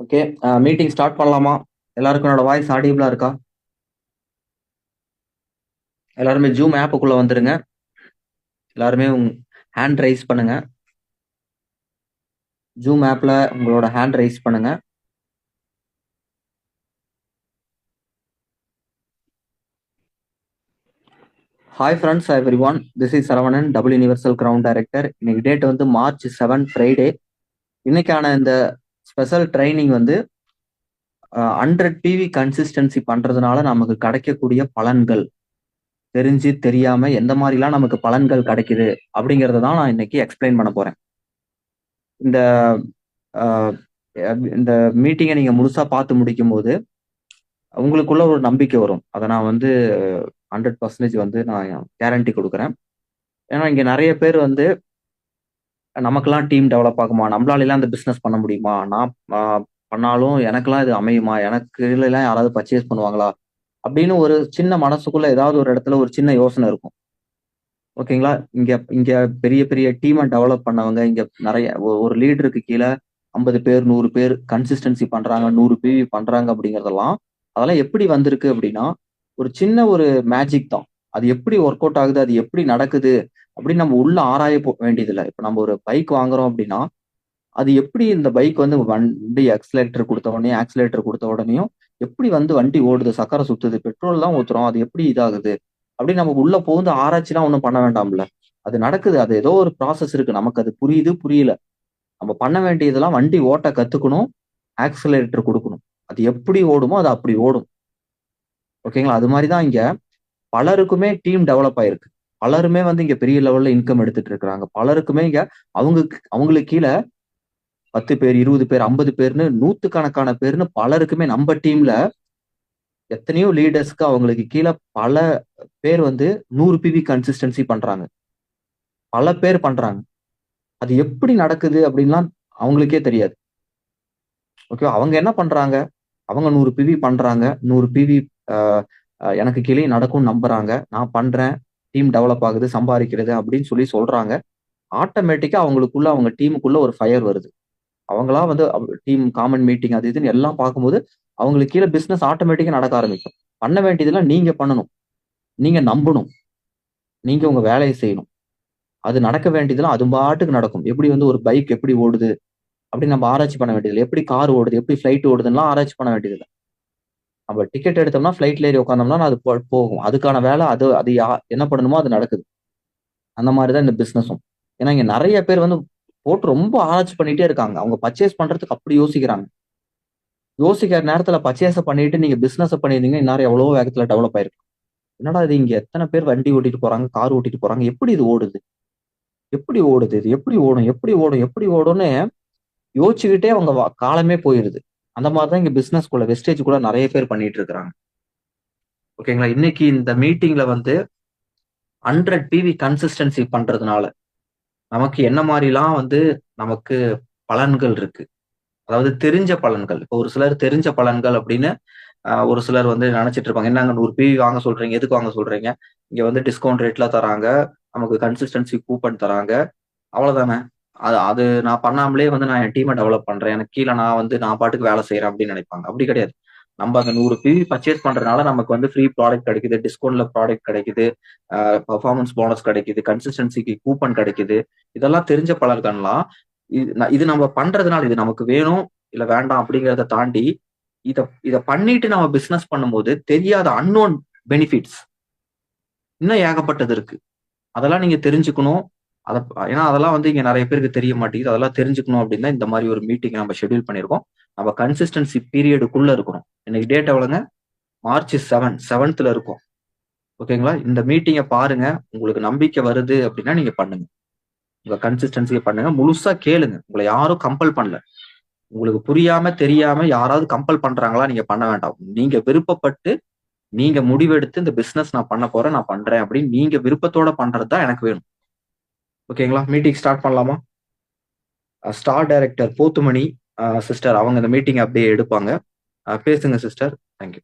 Okay. Meeting start பண்ணலாமா? எல்லாருக்கும் என்னோட வாய்ஸ் ஆடியபிளா இருக்கா? எல்லாருமே ஜூம் ஆப்புக்குள்ள வந்துருங்க. எல்லாருமே ஹேண்ட் ரைஸ் பண்ணுங்க. ஜூம் ஆப்ல உங்களோட ஹேண்ட் ரைஸ் பண்ணுங்க. Hi friends, every one. This is Saravanan, double universal ground director. இன்னைக்கு டேட் வந்து மார்ச் 7 ஃப்ரைடே. இன்னைக்கான இந்த ஸ்பெஷல் ட்ரைனிங் வந்து 100 பிவி கன்சிஸ்டன்சி பண்றதுனால நமக்கு கிடைக்கக்கூடிய பலன்கள், தெரிஞ்சு தெரியாம எந்த மாதிரிலாம் நமக்கு பலன்கள் கிடைக்குது அப்படிங்கறத தான் நான் இன்னைக்கு எக்ஸ்பிளைன் பண்ண போறேன். இந்த அஹ், இந்த மீட்டிங்கை நீங்க முழுசா பார்த்து முடிக்கும் போது உங்களுக்குள்ள ஒரு நம்பிக்கை வரும். அதை நான் வந்து 100% வந்து நான் கேரண்டி கொடுக்குறேன். ஏன்னா இங்க நிறைய பேர் வந்து நமக்கெல்லாம் டீம் டெவலப் ஆகுமா, நம்மளால எல்லாம் இந்த பிசினஸ் பண்ண முடியுமா, நான் பண்ணாலும் எனக்கெல்லாம் இது அமையுமா, எனக்கு எல்லாம் யாராவது பர்ச்சேஸ் பண்ணுவாங்களா அப்படின்னு ஒரு சின்ன மனசுக்குள்ள ஏதாவது ஒரு இடத்துல ஒரு சின்ன யோசனை இருக்கும். ஓகேங்களா? இங்க இங்க பெரிய பெரிய டீமை டெவலப் பண்ணவங்க, இங்க நிறைய ஒரு லீடருக்கு கீழே 50 பேர் 100 பேர் கன்சிஸ்டன்சி பண்றாங்க, 100 பிவி பண்றாங்க அப்படிங்கறதெல்லாம் அதெல்லாம் எப்படி வந்திருக்கு அப்படின்னா ஒரு சின்ன ஒரு மேஜிக் தான். அது எப்படி ஒர்க் அவுட் ஆகுது, அது எப்படி நடக்குது அப்படின்னு நம்ம உள்ள ஆராய வேண்டியதில்லை. இப்ப நம்ம ஒரு பைக் வாங்குறோம் அப்படின்னா அது எப்படி இந்த பைக் வந்து வண்டி ஆக்சிலேட்டர் கொடுத்த உடனே ஆக்சிலேட்டர் கொடுத்த உடனேயும் எப்படி வந்து வண்டி ஓடுது, சக்கரை சுத்துது, பெட்ரோல் தான் ஊத்துறோம், அது எப்படி இதாகுது அப்படி நமக்கு உள்ள போந்து ஆராய்ச்சிலாம் ஒன்றும் பண்ண வேண்டாம்ல. அது நடக்குது, அது ஏதோ ஒரு ப்ராசஸ் இருக்கு, நமக்கு அது புரியுது புரியல. நம்ம பண்ண வேண்டியதெல்லாம் வண்டி ஓட்ட கத்துக்கணும், ஆக்சிலேட்டர் கொடுக்கணும். அது எப்படி ஓடுமோ அது அப்படி ஓடும். ஓகேங்களா? அது மாதிரி தான் இங்க பலருக்குமே டீம் டெவலப் ஆயிருக்கு. பலருமே வந்து இங்க பெரிய லெவல்ல இன்கம் எடுத்துட்டு இருக்காங்க. பலருக்குமே இங்க அவங்களுக்கு கீழே 10 பேர் 20 பேர் 50 பேர்னு நூத்துக்கணக்கான பேர்னு பலருக்குமே நம்ம டீம்ல எத்தனையோ லீடர்ஸ்க்கு அவங்களுக்கு கீழே பல பேர் வந்து 100 பிவி கன்சிஸ்டன்சி பண்றாங்க. பல பேர் பண்றாங்க. அது எப்படி நடக்குது அப்படின்லாம் அவங்களுக்கே தெரியாது. ஓகே, அவங்க என்ன பண்றாங்க? அவங்க 100 பிவி பண்றாங்க. 100 பிவி எனக்கு கீழே நடக்கும் நம்புறாங்க. நான் பண்றேன், டீம் டெவலப் ஆகுது, சம்பாதிக்கிறது அப்படின்னு சொல்லி சொல்றாங்க. ஆட்டோமேட்டிக்கா அவங்களுக்குள்ள அவங்க டீமுக்குள்ள ஒரு ஃபயர் வருது. அவங்களா வந்து டீம் காமன் மீட்டிங் அது இதுன்னு எல்லாம் பார்க்கும்போது அவங்களுக்கு கீழே பிசினஸ் ஆட்டோமேட்டிக்கா நடக்க ஆரம்பிக்கும். பண்ண வேண்டியதெல்லாம் நீங்க பண்ணணும், நீங்க நம்பணும், நீங்க உங்க வேலையை செய்யணும். அது நடக்க வேண்டியதெல்லாம் அது பாட்டுக்கு நடக்கும். எப்படி வந்து ஒரு பைக் எப்படி ஓடுது அப்படின்னு நம்ம ஆராய்ச்சி பண்ண வேண்டியதில்லை. எப்படி கார் ஓடுது, எப்படி ஃபிளைட் ஓடுதுன்னா ஆராய்ச்சி பண்ண வேண்டியதில்லை. நம்ம டிக்கெட் எடுத்தோம்னா ஃபிளைட்ல ஏறி உட்காந்தோம்னா அது போகும். அதுக்கான வேலை அது அது என்ன பண்ணணுமோ அது நடக்குது. அந்த மாதிரிதான் இந்த பிசினஸும். ஏன்னா இங்க நிறைய பேர் வந்து போட்டு ரொம்ப ஆராய்ச்சி பண்ணிட்டே இருக்காங்க. அவங்க பர்ச்சேஸ் பண்றதுக்கு அப்படி யோசிக்கிறாங்க. யோசிக்கிற நேரத்துல பர்ச்சேஸ் பண்ணிட்டு நீங்க பிசினஸ் பண்ணிருந்தீங்க, இந்நேரம் எவ்வளவோ வேகத்துல டெவலப் ஆயிருக்கு. என்னடா இது, இங்க எத்தனை பேர் வண்டி ஓட்டிட்டு போறாங்க, கார் ஓட்டிட்டு போறாங்க, எப்படி இது ஓடுது, எப்படி ஓடுது, இது எப்படி ஓடும், எப்படி ஓடும், எப்படி ஓடும்னு யோசிச்சுக்கிட்டே அவங்க காலமே போயிருது. அந்த மாதிரிதான் இங்க பிசினஸ் குள்ள வெஸ்டேஜ் கூட நிறைய பேர் பண்ணிட்டு இருக்காங்க. ஓகேங்களா? இன்னைக்கு இந்த மீட்டிங்ல வந்து 100 பிவி கன்சிஸ்டன்சி பண்றதுனால நமக்கு என்ன மாதிரிலாம் வந்து நமக்கு பலன்கள் இருக்கு. அதாவது தெரிஞ்ச பலன்கள். இப்போ ஒரு சிலர் தெரிஞ்ச பலன்கள் அப்படின்னு ஒரு சிலர் வந்து நினைச்சிட்டு இருப்பாங்க. என்னங்க 100 பிவி வாங்க சொல்றீங்க, எதுக்கு வாங்க சொல்றீங்க, இங்க வந்து டிஸ்கவுண்ட் ரேட்ல தராங்க, நமக்கு கன்சிஸ்டன்சி கூப்பன் தராங்க, அவ்வளவுதானே, அது அது நான் பண்ணாமலே வந்து நான் என் டீமை டெவலப் பண்றேன், எனக்கு கீழே நான் வந்து நான் பாட்டுக்கு வேலை செய்யறேன் அப்படின்னு நினைப்பாங்க. அப்படி கிடையாது. நம்ம அந்த 100 பிவி பர்ச்சேஸ் பண்றதுனால நமக்கு வந்து ஃப்ரீ ப்ராடக்ட் கிடைக்குது, டிஸ்கவுண்ட்ல ப்ராடக்ட் கிடைக்குது, பர்ஃபார்மன்ஸ் போனஸ் கிடைக்குது, கன்சிஸ்டன்சிக்கு கூப்பன் கிடைக்குது. இதெல்லாம் தெரிஞ்ச பலர்கள்லாம் இது நம்ம பண்றதுனால இது நமக்கு வேணும் இல்ல வேண்டாம் அப்படிங்கிறத தாண்டி இத இத பண்ணிட்டு நம்ம பிசினஸ் பண்ணும்போது தெரியாத அன்னோன் பெனிஃபிட்ஸ் இன்னும் ஏகப்பட்டது இருக்கு. அதெல்லாம் நீங்க தெரிஞ்சுக்கணும். அத ஏன்னா அதெல்லாம் வந்து இங்க நிறைய பேருக்கு தெரிய மாட்டேங்குது. அதெல்லாம் தெரிஞ்சுக்கணும் அப்படின்னு தான் இந்த மாதிரி ஒரு மீட்டிங் நம்ம ஷெட்யூல் பண்ணியிருக்கோம். நம்ம கன்சிஸ்டன்சி பீரியடுக்குள்ள இருக்கிறோம். இன்னைக்கு டேட் எவ்வளவுங்க? மார்ச் 7th இருக்கும். ஓகேங்களா? இந்த மீட்டிங்கை பாருங்க. உங்களுக்கு நம்பிக்கை வருது அப்படின்னா நீங்க பண்ணுங்க. உங்க கன்சிஸ்டன்சியை பண்ணுங்க. முழுசா கேளுங்க. உங்களை யாரும் கம்பல் பண்ணல. உங்களுக்கு புரியாம தெரியாம யாராவது கம்பல் பண்றாங்களா, நீங்க பண்ண வேண்டாம். நீங்க விருப்பப்பட்டு நீங்க முடிவெடுத்து இந்த பிசினஸ் நான் பண்ண போறேன், நான் பண்றேன் அப்படின்னு நீங்க விருப்பத்தோட பண்றது தான் எனக்கு வேணும். ஓகேங்களா? மீட்டிங் ஸ்டார்ட் பண்ணலாமா? ஸ்டார் டைரக்டர் போத்துமணி சிஸ்டர் அவங்க இந்த மீட்டிங் அப்படியே எடுப்பாங்க. பேசுங்க சிஸ்டர். தேங்க்யூ.